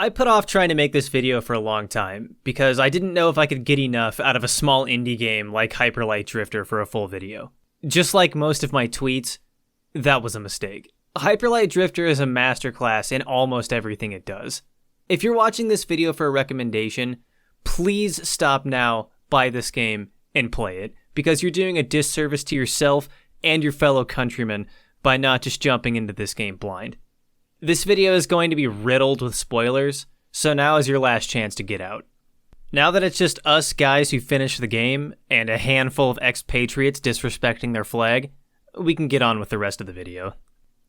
I put off trying to make this video for a long time, because I didn't know if I could get enough out of a small indie game like Hyperlight Drifter for a full video. Just like most of my tweets, that was a mistake. Hyperlight Drifter is a masterclass in almost everything it does. If you're watching this video for a recommendation, please stop now, buy this game, and play it, because you're doing a disservice to yourself and your fellow countrymen by not just jumping into this game blind. This video is going to be riddled with spoilers, so now is your last chance to get out. Now that it's just us guys who finished the game, and a handful of expatriates disrespecting their flag, we can get on with the rest of the video.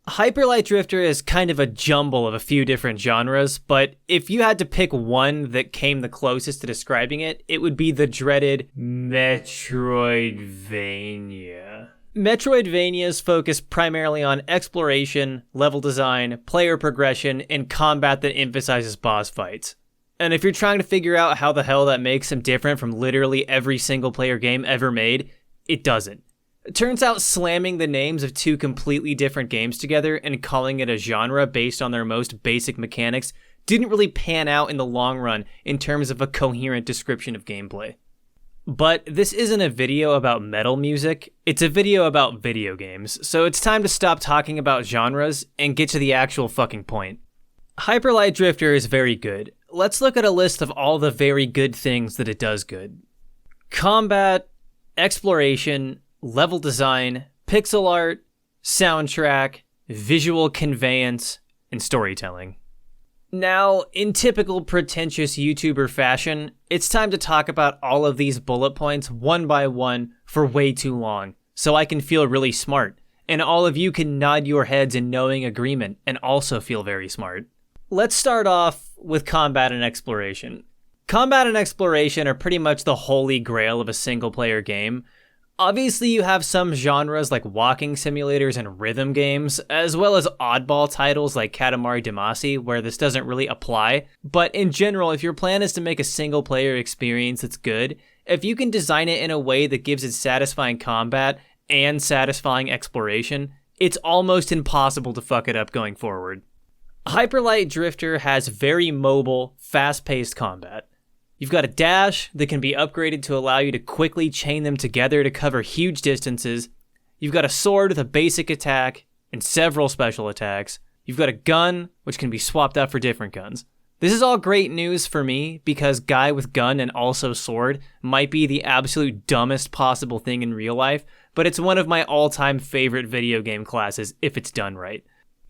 Hyperlight Drifter is kind of a jumble of a few different genres, but if you had to pick one that came the closest to describing it, it would be the dreaded Metroidvania. Metroidvanias focus primarily on exploration, level design, player progression, and combat that emphasizes boss fights. And if you're trying to figure out how the hell that makes them different from literally every single player game ever made, it doesn't. It turns out slamming the names of two completely different games together and calling it a genre based on their most basic mechanics didn't really pan out in the long run in terms of a coherent description of gameplay. But this isn't a video about metal music, it's a video about video games, so it's time to stop talking about genres and get to the actual fucking point. Hyperlight Drifter is very good. Let's look at a list of all the very good things that it does good. Combat, exploration, level design, pixel art, soundtrack, visual conveyance, and storytelling. Now, in typical pretentious YouTuber fashion, it's time to talk about all of these bullet points one by one for way too long, so I can feel really smart, and all of you can nod your heads in knowing agreement and also feel very smart. Let's start off with combat and exploration. Combat and exploration are pretty much the holy grail of a single-player game. Obviously, you have some genres like walking simulators and rhythm games, as well as oddball titles like Katamari Damacy, where this doesn't really apply. But in general, if your plan is to make a single-player experience that's good, if you can design it in a way that gives it satisfying combat and satisfying exploration, it's almost impossible to fuck it up going forward. Hyperlight Drifter has very mobile, fast-paced combat. You've got a dash that can be upgraded to allow you to quickly chain them together to cover huge distances. You've got a sword with a basic attack and several special attacks. You've got a gun, which can be swapped out for different guns. This is all great news for me because guy with gun and also sword might be the absolute dumbest possible thing in real life, but it's one of my all-time favorite video game classes if it's done right.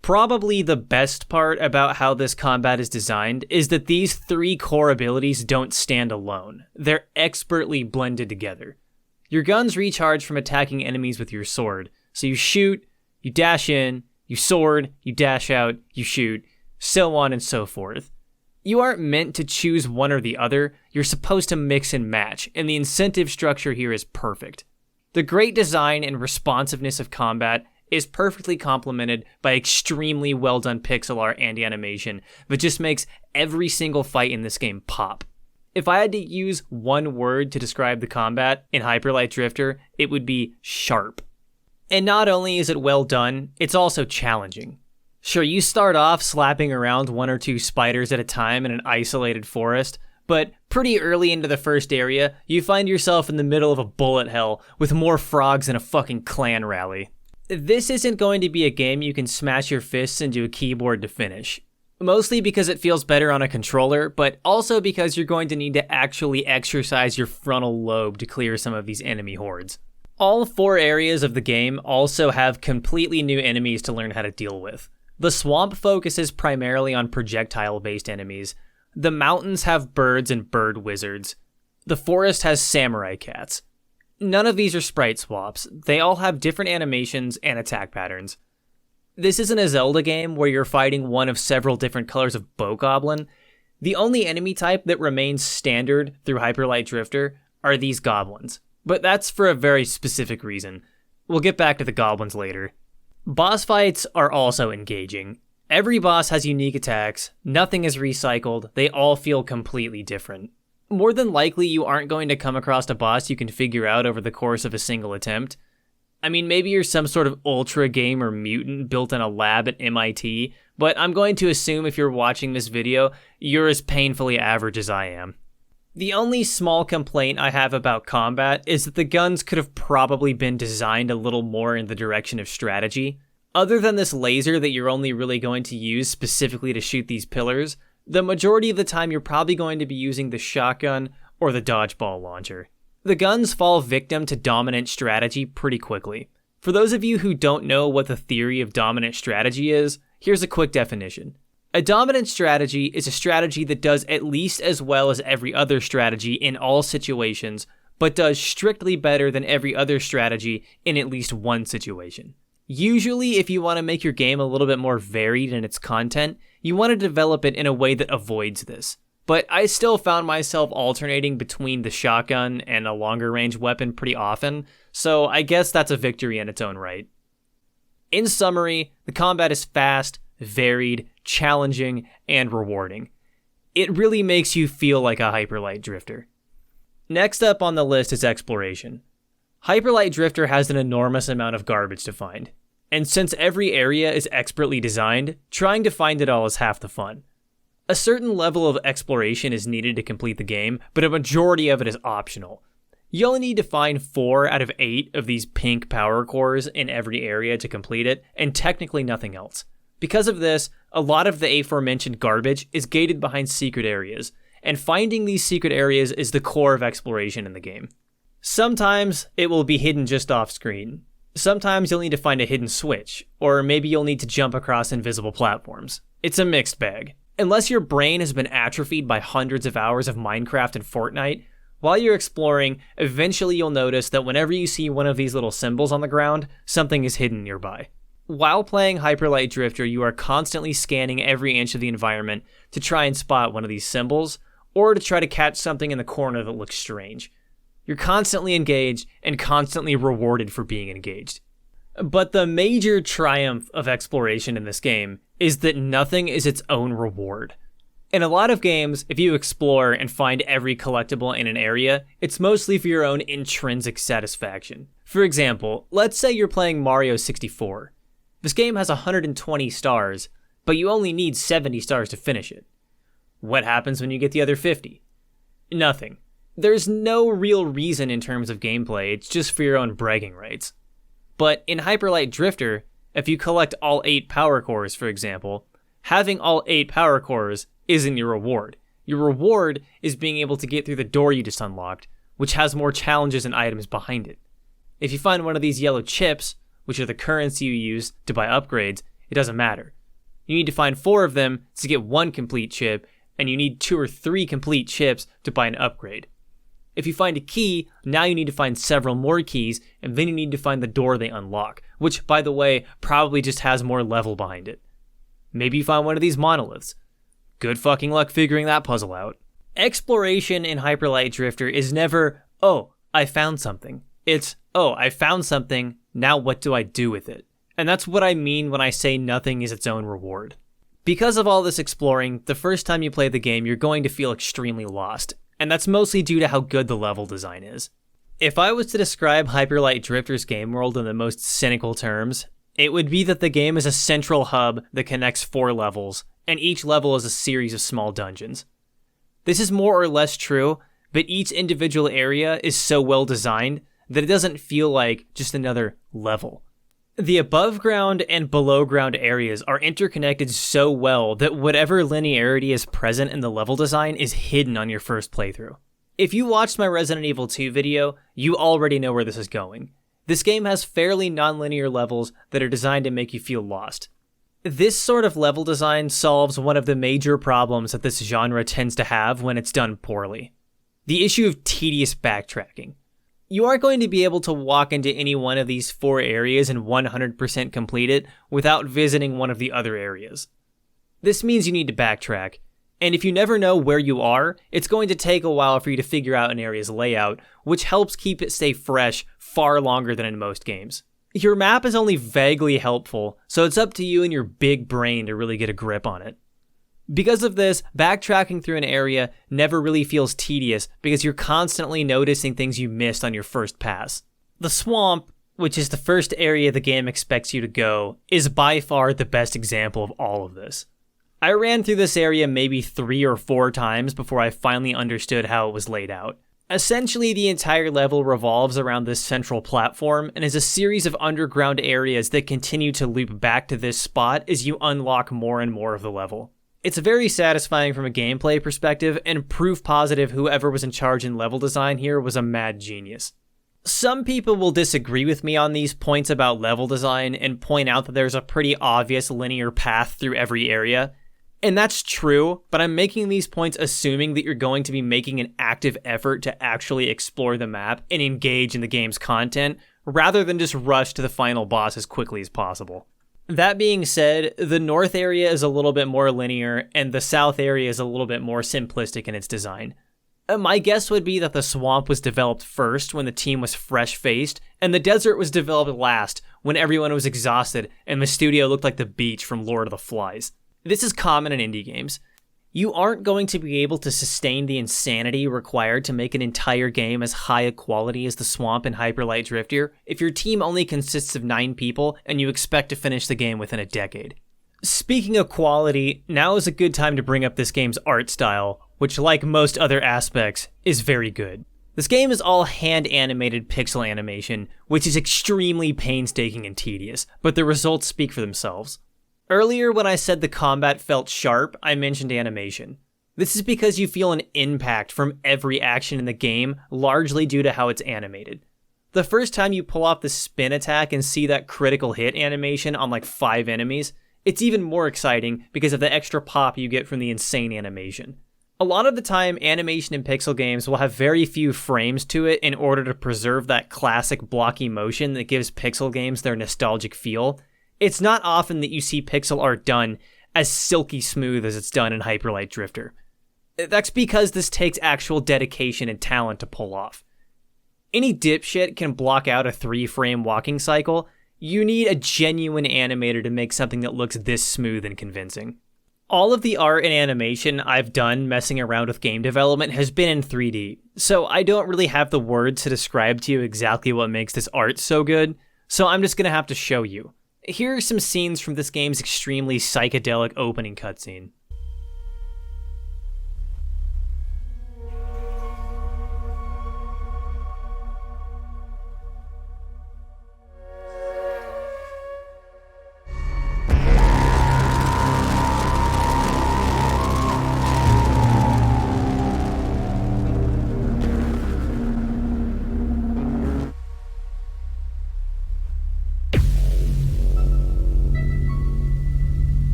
Probably the best part about how this combat is designed is that these three core abilities don't stand alone. They're expertly blended together. Your guns recharge from attacking enemies with your sword, so you shoot, you dash in, you sword, you dash out, you shoot, so on and so forth. You aren't meant to choose one or the other, you're supposed to mix and match, and the incentive structure here is perfect. The great design and responsiveness of combat is perfectly complemented by extremely well done pixel art and animation that just makes every single fight in this game pop. If I had to use one word to describe the combat in Hyperlight Drifter, it would be sharp. And not only is it well done, it's also challenging. Sure, you start off slapping around one or two spiders at a time in an isolated forest, but pretty early into the first area, you find yourself in the middle of a bullet hell with more frogs than a fucking clan rally. This isn't going to be a game you can smash your fists into a keyboard to finish. Mostly because it feels better on a controller, but also because you're going to need to actually exercise your frontal lobe to clear some of these enemy hordes. All four areas of the game also have completely new enemies to learn how to deal with. The swamp focuses primarily on projectile-based enemies. The mountains have birds and bird wizards. The forest has samurai cats. None of these are sprite swaps. They all have different animations and attack patterns. This isn't a Zelda game where you're fighting one of several different colors of bokoblin. The only enemy type that remains standard through Hyperlight Drifter are these goblins, but that's for a very specific reason. We'll get back to the goblins later. Boss fights are also engaging. Every boss has unique attacks, nothing is recycled, they all feel completely different. More than likely, you aren't going to come across a boss you can figure out over the course of a single attempt. I mean, maybe you're some sort of ultra gamer mutant built in a lab at MIT, but I'm going to assume if you're watching this video, you're as painfully average as I am. The only small complaint I have about combat is that the guns could have probably been designed a little more in the direction of strategy. Other than this laser that you're only really going to use specifically to shoot these pillars, the majority of the time you're probably going to be using the shotgun or the dodgeball launcher. The guns fall victim to dominant strategy pretty quickly. For those of you who don't know what the theory of dominant strategy is, here's a quick definition. A dominant strategy is a strategy that does at least as well as every other strategy in all situations, but does strictly better than every other strategy in at least one situation. Usually, if you want to make your game a little bit more varied in its content, you want to develop it in a way that avoids this. But I still found myself alternating between the shotgun and a longer range weapon pretty often, so I guess that's a victory in its own right. In summary, the combat is fast, varied, challenging, and rewarding. It really makes you feel like a Hyperlight Drifter. Next up on the list is exploration. Hyperlight Drifter has an enormous amount of garbage to find, and since every area is expertly designed, trying to find it all is half the fun. A certain level of exploration is needed to complete the game, but a majority of it is optional. You only need to find 4 out of 8 of these pink power cores in every area to complete it, and technically nothing else. Because of this, a lot of the aforementioned garbage is gated behind secret areas, and finding these secret areas is the core of exploration in the game. Sometimes it will be hidden just off screen. Sometimes you'll need to find a hidden switch, or maybe you'll need to jump across invisible platforms. It's a mixed bag. Unless your brain has been atrophied by hundreds of hours of Minecraft and Fortnite, while you're exploring, eventually you'll notice that whenever you see one of these little symbols on the ground, something is hidden nearby. While playing Hyperlight Drifter, you are constantly scanning every inch of the environment to try and spot one of these symbols, or to try to catch something in the corner that looks strange. You're constantly engaged and constantly rewarded for being engaged. But the major triumph of exploration in this game is that nothing is its own reward. In a lot of games, if you explore and find every collectible in an area, it's mostly for your own intrinsic satisfaction. For example, let's say you're playing Mario 64. This game has 120 stars, but you only need 70 stars to finish it. What happens when you get the other 50? Nothing. There's no real reason in terms of gameplay, it's just for your own bragging rights. But in Hyperlight Drifter, if you collect all 8 power cores, for example, having all 8 power cores isn't your reward. Your reward is being able to get through the door you just unlocked, which has more challenges and items behind it. If you find one of these yellow chips, which are the currency you use to buy upgrades, it doesn't matter. You need to find 4 of them to get 1 complete chip, and you need 2 or 3 complete chips to buy an upgrade. If you find a key, now you need to find several more keys, and then you need to find the door they unlock, which, by the way, probably just has more level behind it. Maybe you find one of these monoliths. Good fucking luck figuring that puzzle out. Exploration in Hyperlight Drifter is never, oh, I found something. It's, oh, I found something, now what do I do with it? And that's what I mean when I say nothing is its own reward. Because of all this exploring, the first time you play the game, you're going to feel extremely lost. And that's mostly due to how good the level design is. If I was to describe Hyperlight Drifter's game world in the most cynical terms, it would be that the game is a central hub that connects 4 levels, and each level is a series of small dungeons. This is more or less true, but each individual area is so well designed that it doesn't feel like just another level. The above ground and below ground areas are interconnected so well that whatever linearity is present in the level design is hidden on your first playthrough. If you watched my Resident Evil 2 video, you already know where this is going. This game has fairly non-linear levels that are designed to make you feel lost. This sort of level design solves one of the major problems that this genre tends to have when it's done poorly. The issue of tedious backtracking. You aren't going to be able to walk into any one of these 4 areas and 100% complete it without visiting one of the other areas. This means you need to backtrack, and if you never know where you are, it's going to take a while for you to figure out an area's layout, which helps keep it stay fresh far longer than in most games. Your map is only vaguely helpful, so it's up to you and your big brain to really get a grip on it. Because of this, backtracking through an area never really feels tedious because you're constantly noticing things you missed on your first pass. The swamp, which is the first area the game expects you to go, is by far the best example of all of this. I ran through this area maybe 3 or 4 times before I finally understood how it was laid out. Essentially, the entire level revolves around this central platform and is a series of underground areas that continue to loop back to this spot as you unlock more and more of the level. It's very satisfying from a gameplay perspective, and proof positive whoever was in charge in level design here was a mad genius. Some people will disagree with me on these points about level design and point out that there's a pretty obvious linear path through every area. And that's true, but I'm making these points assuming that you're going to be making an active effort to actually explore the map and engage in the game's content, rather than just rush to the final boss as quickly as possible. That being said, the north area is a little bit more linear, and the south area is a little bit more simplistic in its design. My guess would be that the swamp was developed first when the team was fresh-faced, and the desert was developed last when everyone was exhausted and the studio looked like the beach from Lord of the Flies. This is common in indie games. You aren't going to be able to sustain the insanity required to make an entire game as high a quality as the swamp in Hyper Light Drifter if your team only consists of 9 people and you expect to finish the game within a decade. Speaking of quality, now is a good time to bring up this game's art style, which, like most other aspects, is very good. This game is all hand-animated pixel animation, which is extremely painstaking and tedious, but the results speak for themselves. Earlier, when I said the combat felt sharp, I mentioned animation. This is because you feel an impact from every action in the game, largely due to how it's animated. The first time you pull off the spin attack and see that critical hit animation on like 5 enemies, it's even more exciting because of the extra pop you get from the insane animation. A lot of the time, animation in pixel games will have very few frames to it in order to preserve that classic blocky motion that gives pixel games their nostalgic feel. It's not often that you see pixel art done as silky smooth as it's done in Hyper Light Drifter. That's because this takes actual dedication and talent to pull off. Any dipshit can block out a 3-frame walking cycle. You need a genuine animator to make something that looks this smooth and convincing. All of the art and animation I've done messing around with game development has been in 3D, so I don't really have the words to describe to you exactly what makes this art so good, so I'm just gonna have to show you. Here are some scenes from this game's extremely psychedelic opening cutscene.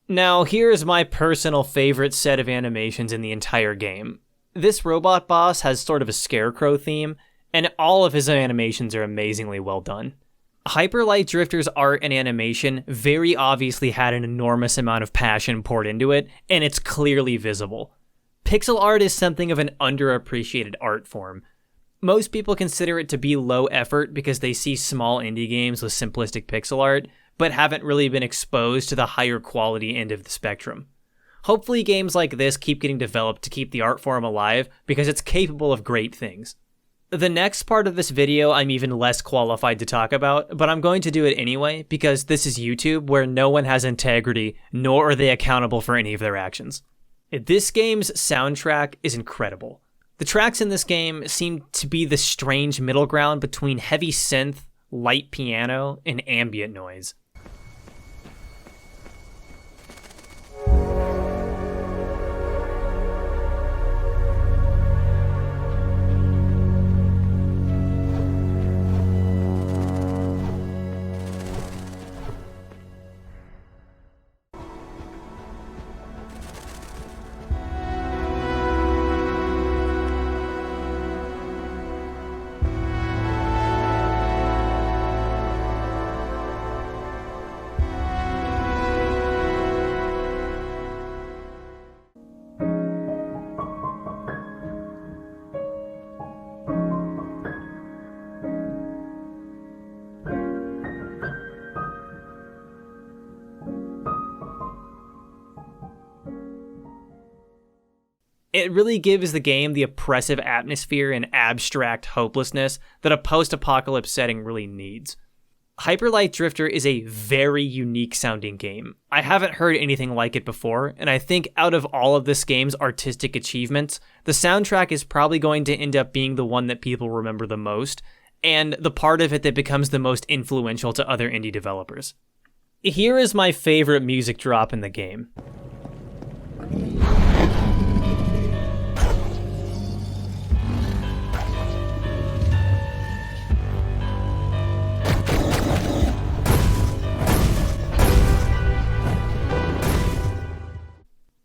Now, here's my personal favorite set of animations in the entire game. This robot boss has sort of a scarecrow theme, and all of his animations are amazingly well done. Hyper Light Drifter's art and animation very obviously had an enormous amount of passion poured into it, and it's clearly visible. Pixel art is something of an underappreciated art form. Most people consider it to be low effort because they see small indie games with simplistic pixel art, but haven't really been exposed to the higher quality end of the spectrum. Hopefully games like this keep getting developed to keep the art form alive because it's capable of great things. The next part of this video I'm even less qualified to talk about, but I'm going to do it anyway because this is YouTube where no one has integrity, nor are they accountable for any of their actions. This game's soundtrack is incredible. The tracks in this game seem to be the strange middle ground between heavy synth, light piano, and ambient noise. It really gives the game the oppressive atmosphere and abstract hopelessness that a post-apocalypse setting really needs. Hyper Light Drifter is a very unique sounding game. I haven't heard anything like it before, and I think out of all of this game's artistic achievements, the soundtrack is probably going to end up being the one that people remember the most, and the part of it that becomes the most influential to other indie developers. Here is my favorite music drop in the game.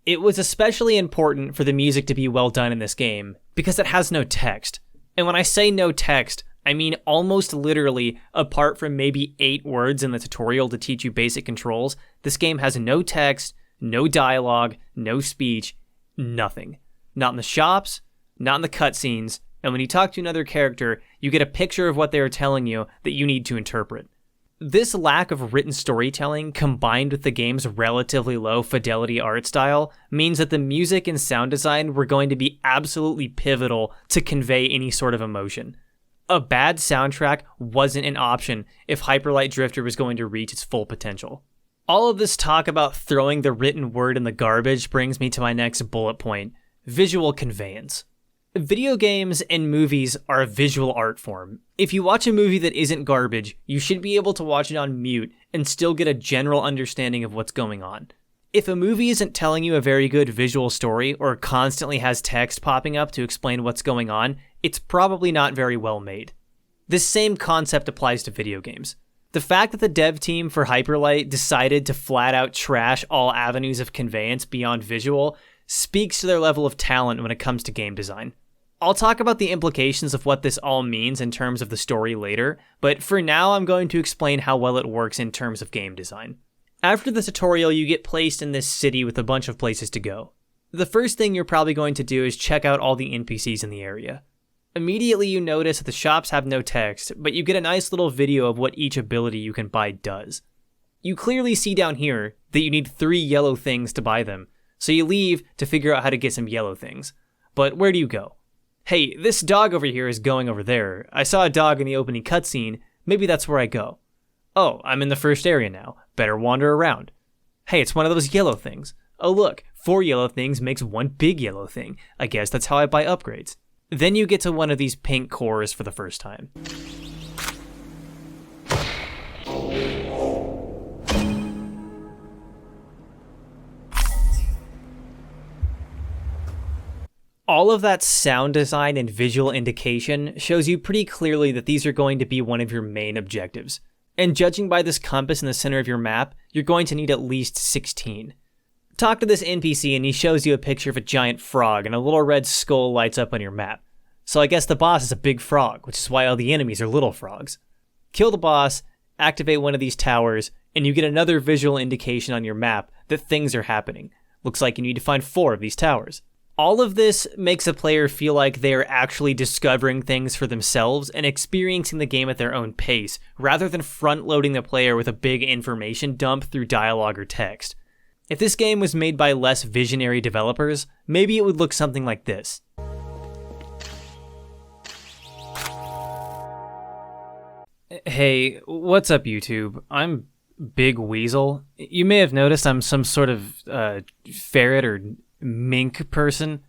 It was especially important for the music to be well done in this game because it has no text. And when I say no text, I mean almost literally, apart from maybe 8 words in the tutorial to teach you basic controls, this game has no text, no dialogue, no speech, nothing. Not in the shops, not in the cutscenes, and when you talk to another character, you get a picture of what they are telling you that you need to interpret. This lack of written storytelling, combined with the game's relatively low fidelity art style, means that the music and sound design were going to be absolutely pivotal to convey any sort of emotion. A bad soundtrack wasn't an option if Hyper Light Drifter was going to reach its full potential. All of this talk about throwing the written word in the garbage brings me to my next bullet point: visual conveyance. Video games and movies are a visual art form. If you watch a movie that isn't garbage, you should be able to watch it on mute and still get a general understanding of what's going on. If a movie isn't telling you a very good visual story or constantly has text popping up to explain what's going on, it's probably not very well made. This same concept applies to video games. The fact that the dev team for Hyper Light decided to flat out trash all avenues of conveyance beyond visual speaks to their level of talent when it comes to game design. I'll talk about the implications of what this all means in terms of the story later, but for now I'm going to explain how well it works in terms of game design. After the tutorial, you get placed in this city with a bunch of places to go. The first thing you're probably going to do is check out all the NPCs in the area. Immediately you notice that the shops have no text, but you get a nice little video of what each ability you can buy does. You clearly see down here that you need 3 yellow things to buy them, so you leave to figure out how to get some yellow things. But where do you go? Hey, this dog over here is going over there. I saw a dog in the opening cutscene, maybe that's where I go. Oh, I'm in the first area now. Better wander around. Hey, it's one of those yellow things. Oh look, 4 yellow things makes 1 big yellow thing. I guess that's how I buy upgrades. Then you get to one of these pink cores for the first time. All of that sound design and visual indication shows you pretty clearly that these are going to be one of your main objectives. And judging by this compass in the center of your map, you're going to need at least 16. Talk to this NPC and he shows you a picture of a giant frog and a little red skull lights up on your map. So I guess the boss is a big frog, which is why all the enemies are little frogs. Kill the boss, activate one of these towers, and you get another visual indication on your map that things are happening. Looks like you need to find 4 of these towers. All of this makes a player feel like they are actually discovering things for themselves and experiencing the game at their own pace, rather than front-loading the player with a big information dump through dialogue or text. If this game was made by less visionary developers, maybe it would look something like this. Hey, what's up YouTube? I'm Big Weasel. You may have noticed I'm some sort of ferret or mink person.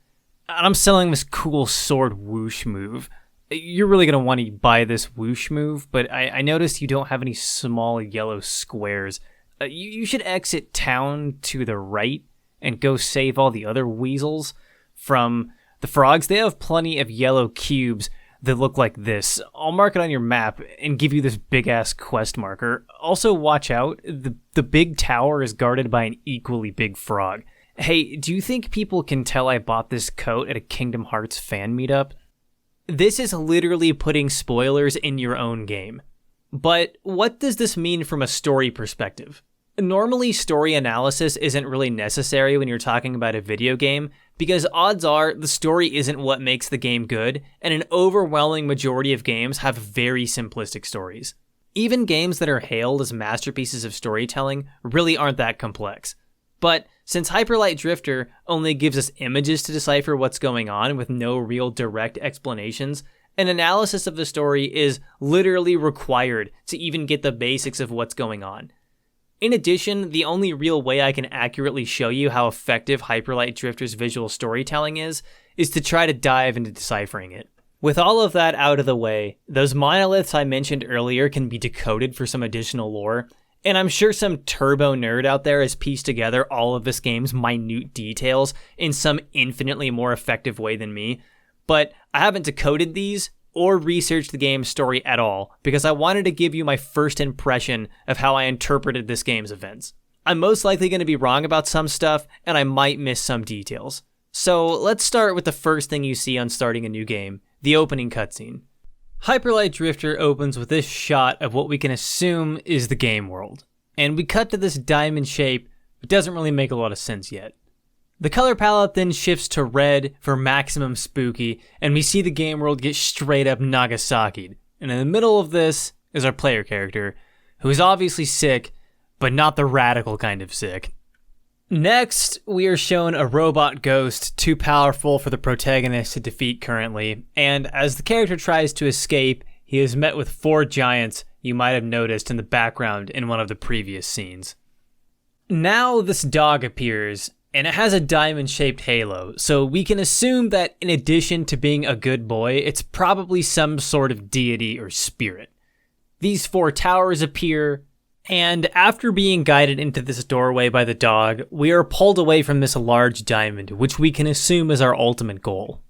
I'm selling this cool sword whoosh move. You're really going to want to buy this whoosh move, but I noticed you don't have any small yellow squares. You should exit town to the right and go save all the other weasels from the frogs. They have plenty of yellow cubes that look like this. I'll mark it on your map and give you this big-ass quest marker. Also, watch out. The big tower is guarded by an equally big frog. Hey, do you think people can tell I bought this coat at a Kingdom Hearts fan meetup? This is literally putting spoilers in your own game. But what does this mean from a story perspective? Normally, story analysis isn't really necessary when you're talking about a video game, because odds are the story isn't what makes the game good, and an overwhelming majority of games have very simplistic stories. Even games that are hailed as masterpieces of storytelling really aren't that complex. But since Hyperlight Drifter only gives us images to decipher what's going on with no real direct explanations, an analysis of the story is literally required to even get the basics of what's going on. In addition, the only real way I can accurately show you how effective Hyperlight Drifter's visual storytelling is to try to dive into deciphering it. With all of that out of the way, those monoliths I mentioned earlier can be decoded for some additional lore, and I'm sure some turbo nerd out there has pieced together all of this game's minute details in some infinitely more effective way than me, but I haven't decoded these or researched the game's story at all, because I wanted to give you my first impression of how I interpreted this game's events. I'm most likely going to be wrong about some stuff, and I might miss some details. So let's start with the first thing you see on starting a new game, the opening cutscene. Hyperlight Drifter opens with this shot of what we can assume is the game world, and we cut to this diamond shape, but doesn't really make a lot of sense yet. The color palette then shifts to red for maximum spooky, and we see the game world get straight up Nagasaki'd. And in the middle of this is our player character, who is obviously sick, but not the radical kind of sick. Next, we are shown a robot ghost too powerful for the protagonist to defeat currently, and as the character tries to escape, he is met with 4 giants you might have noticed in the background in one of the previous scenes. Now this dog appears, and it has a diamond-shaped halo, so we can assume that in addition to being a good boy, it's probably some sort of deity or spirit. These 4 towers appear, and after being guided into this doorway by the dog, we are pulled away from this large diamond, which we can assume is our ultimate goal.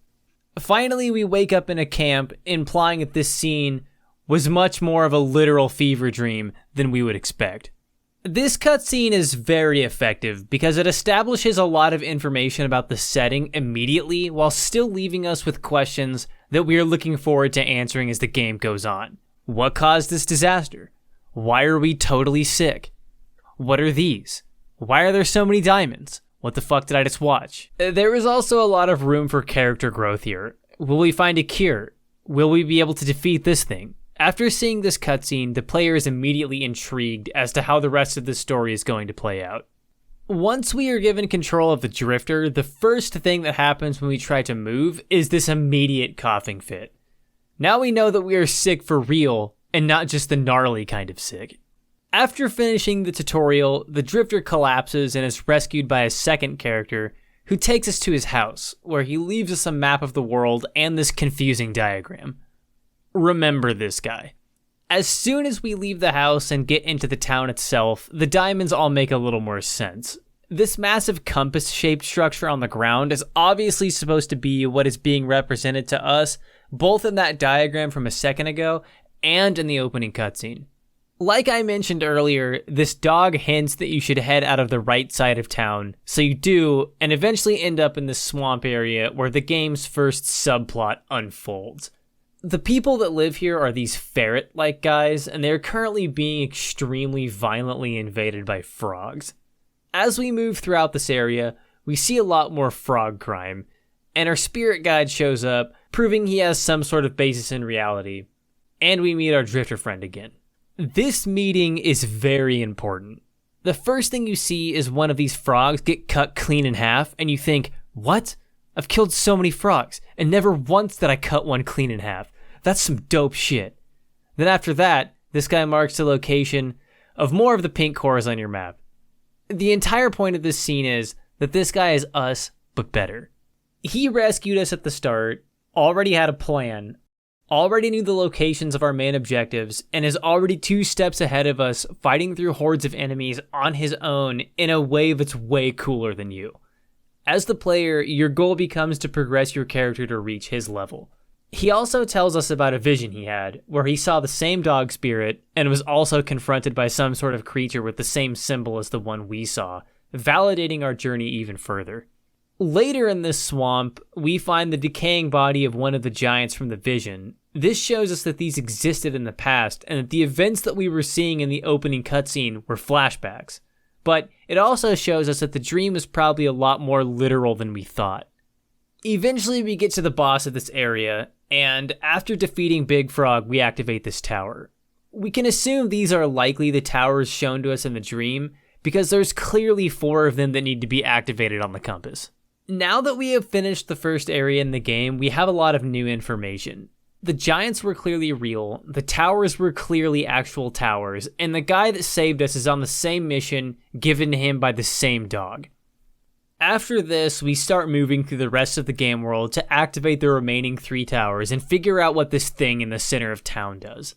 Finally, we wake up in a camp, implying that this scene was much more of a literal fever dream than we would expect. This cutscene is very effective because it establishes a lot of information about the setting immediately while still leaving us with questions that we are looking forward to answering as the game goes on. What caused this disaster? Why are we totally sick? What are these? Why are there so many diamonds? What the fuck did I just watch? There is also a lot of room for character growth here. Will we find a cure? Will we be able to defeat this thing? After seeing this cutscene, the player is immediately intrigued as to how the rest of the story is going to play out. Once we are given control of the drifter, the first thing that happens when we try to move is this immediate coughing fit. Now we know that we are sick for real, and not just the gnarly kind of sick. After finishing the tutorial, the drifter collapses and is rescued by a second character who takes us to his house, where he leaves us a map of the world and this confusing diagram. Remember this guy. As soon as we leave the house and get into the town itself, the diamonds all make a little more sense. This massive compass-shaped structure on the ground is obviously supposed to be what is being represented to us, both in that diagram from a second ago and in the opening cutscene. Like I mentioned earlier, this dog hints that you should head out of the right side of town, so you do, and eventually end up in the swamp area where the game's first subplot unfolds. The people that live here are these ferret-like guys, and they're currently being extremely violently invaded by frogs. As we move throughout this area, we see a lot more frog crime, and our spirit guide shows up, proving he has some sort of basis in reality, and we meet our drifter friend again. This meeting is very important. The first thing you see is one of these frogs get cut clean in half, and you think, what? I've killed so many frogs, and never once did I cut one clean in half. That's some dope shit. Then after that, this guy marks the location of more of the pink cores on your map. The entire point of this scene is that this guy is us, but better. He rescued us at the start, already had a plan, already knew the locations of our main objectives, and is already 2 steps ahead of us, fighting through hordes of enemies on his own in a way that's way cooler than you. As the player, your goal becomes to progress your character to reach his level. He also tells us about a vision he had, where he saw the same dog spirit and was also confronted by some sort of creature with the same symbol as the one we saw, validating our journey even further. Later in this swamp, we find the decaying body of one of the giants from the vision. This shows us that these existed in the past, and that the events that we were seeing in the opening cutscene were flashbacks. But it also shows us that the dream is probably a lot more literal than we thought. Eventually we get to the boss of this area, and after defeating Big Frog, we activate this tower. We can assume these are likely the towers shown to us in the dream, because there's clearly 4 of them that need to be activated on the compass. Now that we have finished the first area in the game, we have a lot of new information. The giants were clearly real, the towers were clearly actual towers, and the guy that saved us is on the same mission given to him by the same dog. After this, we start moving through the rest of the game world to activate the remaining 3 towers and figure out what this thing in the center of town does.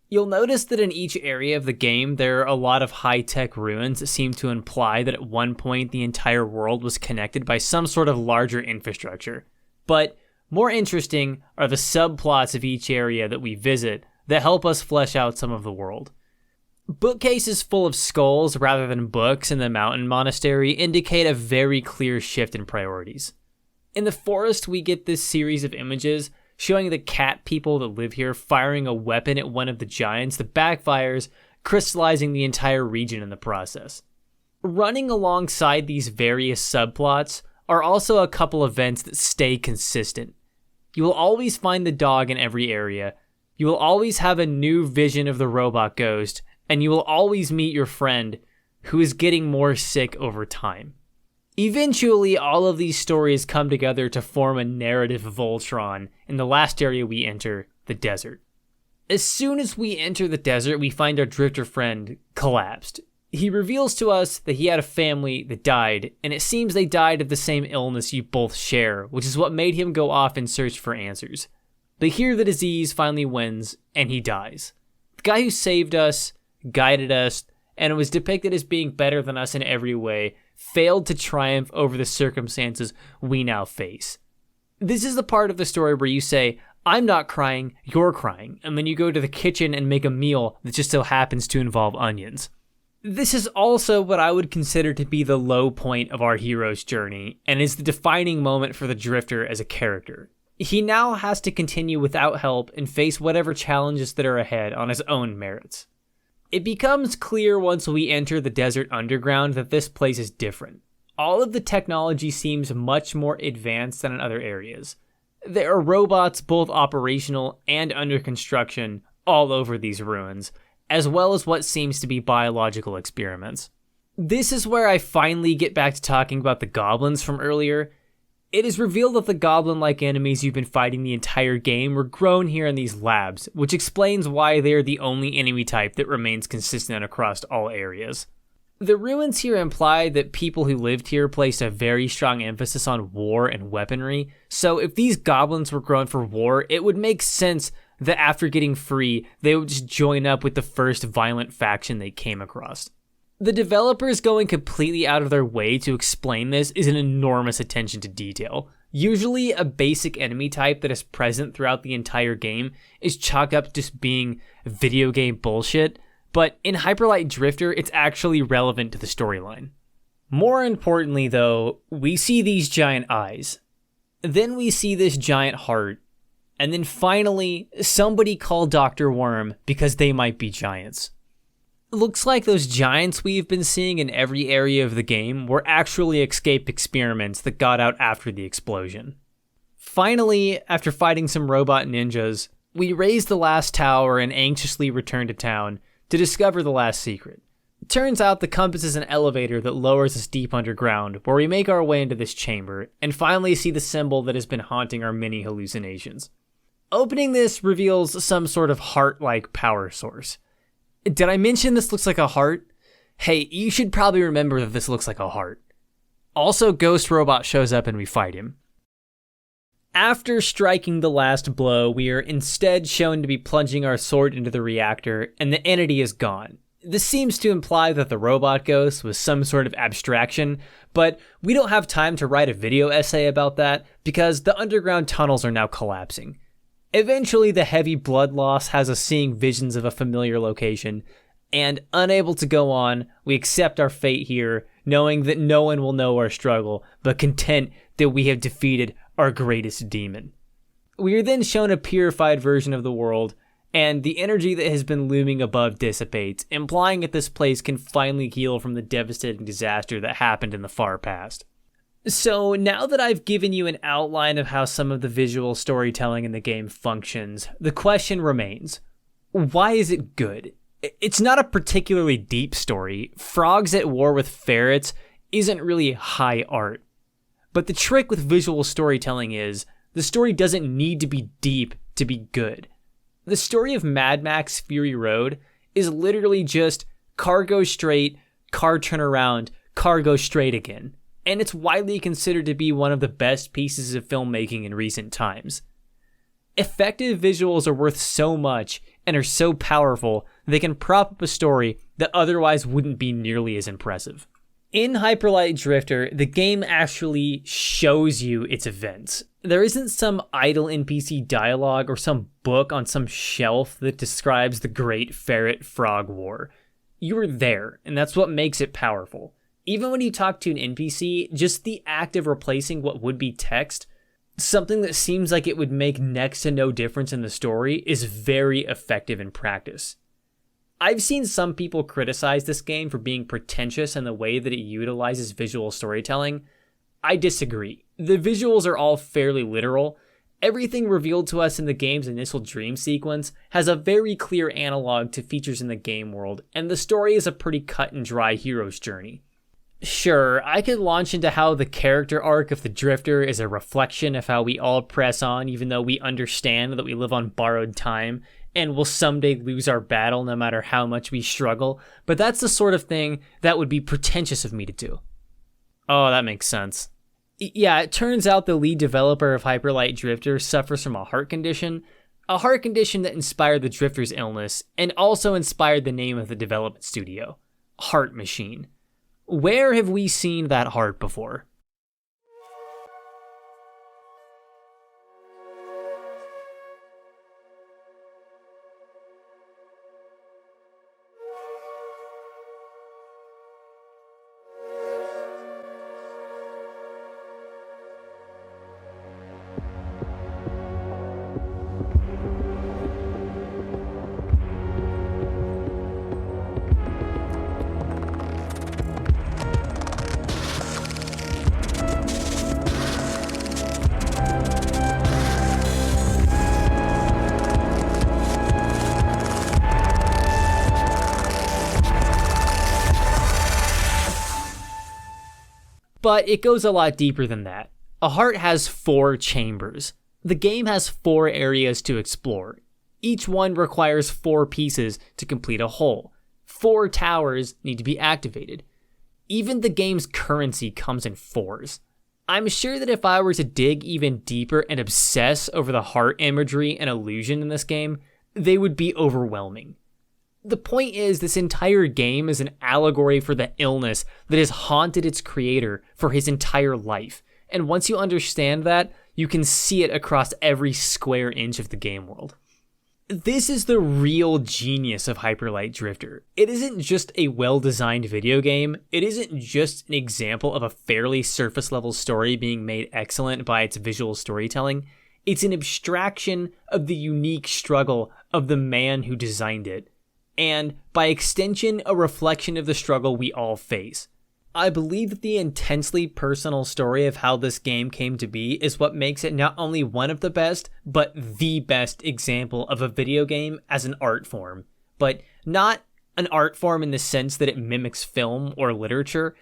You'll notice that in each area of the game, there are a lot of high-tech ruins that seem to imply that at one point the entire world was connected by some sort of larger infrastructure. But more interesting are the subplots of each area that we visit that help us flesh out some of the world. Bookcases full of skulls rather than books in the mountain monastery indicate a very clear shift in priorities. In the forest, we get this series of images showing the cat people that live here firing a weapon at one of the giants that backfires, crystallizing the entire region in the process. Running alongside these various subplots are also a couple events that stay consistent. You will always find the dog in every area, you will always have a new vision of the robot ghost, and you will always meet your friend who is getting more sick over time. Eventually, all of these stories come together to form a narrative Voltron in the last area we enter, the desert. As soon as we enter the desert, we find our drifter friend collapsed. He reveals to us that he had a family that died, and it seems they died of the same illness you both share, which is what made him go off in search for answers. But here the disease finally wins, and he dies. The guy who saved us, guided us, and was depicted as being better than us in every way, failed to triumph over the circumstances we now face. This is the part of the story where you say, I'm not crying, you're crying, and then you go to the kitchen and make a meal that just so happens to involve onions. This is also what I would consider to be the low point of our hero's journey, and is the defining moment for the Drifter as a character. He now has to continue without help and face whatever challenges that are ahead on his own merits. It becomes clear once we enter the desert underground that this place is different. All of the technology seems much more advanced than in other areas. There are robots both operational and under construction all over these ruins, as well as what seems to be biological experiments. This is where I finally get back to talking about the goblins from earlier. It is revealed that the goblin-like enemies you've been fighting the entire game were grown here in these labs, which explains why they are the only enemy type that remains consistent across all areas. The ruins here imply that people who lived here placed a very strong emphasis on war and weaponry, so if these goblins were grown for war, it would make sense that after getting free, they would just join up with the first violent faction they came across. The developers going completely out of their way to explain this is an enormous attention to detail. Usually, a basic enemy type that is present throughout the entire game is chalked up to just being video game bullshit, but in Hyperlight Drifter, it's actually relevant to the storyline. More importantly, though, we see these giant eyes. Then we see this giant heart. And then finally, somebody call Dr. Worm because they might be giants. Looks like those giants we've been seeing in every area of the game were actually escape experiments that got out after the explosion. Finally, after fighting some robot ninjas, we raise the last tower and anxiously return to town to discover the last secret. It turns out the compass is an elevator that lowers us deep underground, where we make our way into this chamber and finally see the symbol that has been haunting our many hallucinations. Opening this reveals some sort of heart-like power source. Did I mention this looks like a heart? Hey, you should probably remember that this looks like a heart. Also, Ghost Robot shows up and we fight him. After striking the last blow, we are instead shown to be plunging our sword into the reactor, and the entity is gone. This seems to imply that the robot ghost was some sort of abstraction, but we don't have time to write a video essay about that because the underground tunnels are now collapsing. Eventually, the heavy blood loss has us seeing visions of a familiar location, and unable to go on, we accept our fate here, knowing that no one will know our struggle, but content that we have defeated our greatest demon. We are then shown a purified version of the world, and the energy that has been looming above dissipates, implying that this place can finally heal from the devastating disaster that happened in the far past. So now that I've given you an outline of how some of the visual storytelling in the game functions, the question remains, why is it good? It's not a particularly deep story. Frogs at war with ferrets isn't really high art. But the trick with visual storytelling is the story doesn't need to be deep to be good. The story of Mad Max Fury Road is literally just car goes straight, car turn around, car goes straight again. And it's widely considered to be one of the best pieces of filmmaking in recent times. Effective visuals are worth so much and are so powerful they can prop up a story that otherwise wouldn't be nearly as impressive. In Hyper Light Drifter, the game actually shows you its events. There isn't some idle NPC dialogue or some book on some shelf that describes the Great Ferret Frog War. You were there, and that's what makes it powerful. Even when you talk to an NPC, just the act of replacing what would be text, something that seems like it would make next to no difference in the story, is very effective in practice. I've seen some people criticize this game for being pretentious in the way that it utilizes visual storytelling. I disagree. The visuals are all fairly literal. Everything revealed to us in the game's initial dream sequence has a very clear analog to features in the game world, and the story is a pretty cut and dry hero's journey. Sure, I could launch into how the character arc of the Drifter is a reflection of how we all press on even though we understand that we live on borrowed time and will someday lose our battle no matter how much we struggle, but that's the sort of thing that would be pretentious of me to do. Oh, that makes sense. Yeah, it turns out the lead developer of Hyper Light Drifter suffers from a heart condition that inspired the Drifter's illness and also inspired the name of the development studio, Heart Machine. Where have we seen that heart before? But it goes a lot deeper than that. A heart has 4 chambers. The game has 4 areas to explore. Each one requires 4 pieces to complete a whole. 4 towers need to be activated. Even the game's currency comes in 4s. I'm sure that if I were to dig even deeper and obsess over the heart imagery and illusion in this game, they would be overwhelming. The point is, this entire game is an allegory for the illness that has haunted its creator for his entire life. And once you understand that, you can see it across every square inch of the game world. This is the real genius of Hyper Light Drifter. It isn't just a well-designed video game. It isn't just an example of a fairly surface-level story being made excellent by its visual storytelling. It's an abstraction of the unique struggle of the man who designed it. And, by extension, a reflection of the struggle we all face. I believe that the intensely personal story of how this game came to be is what makes it not only one of the best, but the best example of a video game as an art form. But not an art form in the sense that it mimics film or literature,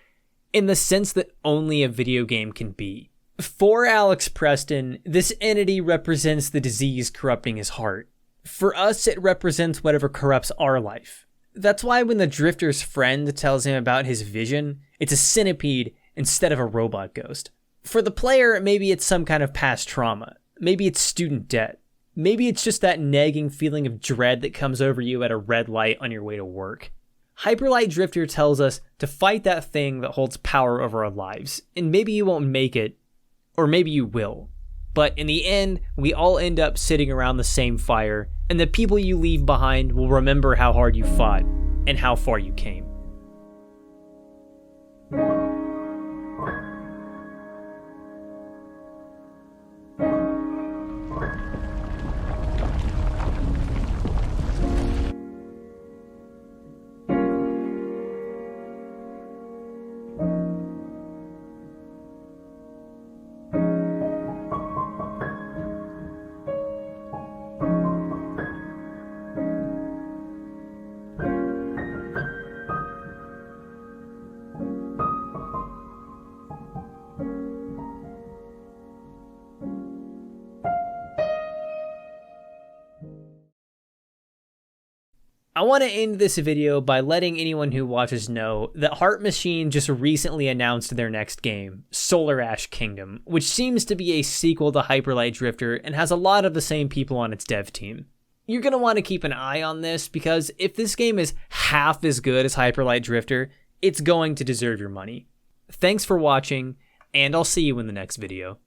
in the sense that only a video game can be. For Alex Preston, this entity represents the disease corrupting his heart. For us, it represents whatever corrupts our life. That's why when the Drifter's friend tells him about his vision, it's a centipede instead of a robot ghost. For the player, maybe it's some kind of past trauma. Maybe it's student debt. Maybe it's just that nagging feeling of dread that comes over you at a red light on your way to work. Hyper Light Drifter tells us to fight that thing that holds power over our lives, and maybe you won't make it, or maybe you will. But in the end, we all end up sitting around the same fire, and the people you leave behind will remember how hard you fought and how far you came. I want to end this video by letting anyone who watches know that Heart Machine just recently announced their next game, Solar Ash Kingdom, which seems to be a sequel to Hyper Light Drifter and has a lot of the same people on its dev team. You're going to want to keep an eye on this because if this game is half as good as Hyper Light Drifter, it's going to deserve your money. Thanks for watching, and I'll see you in the next video.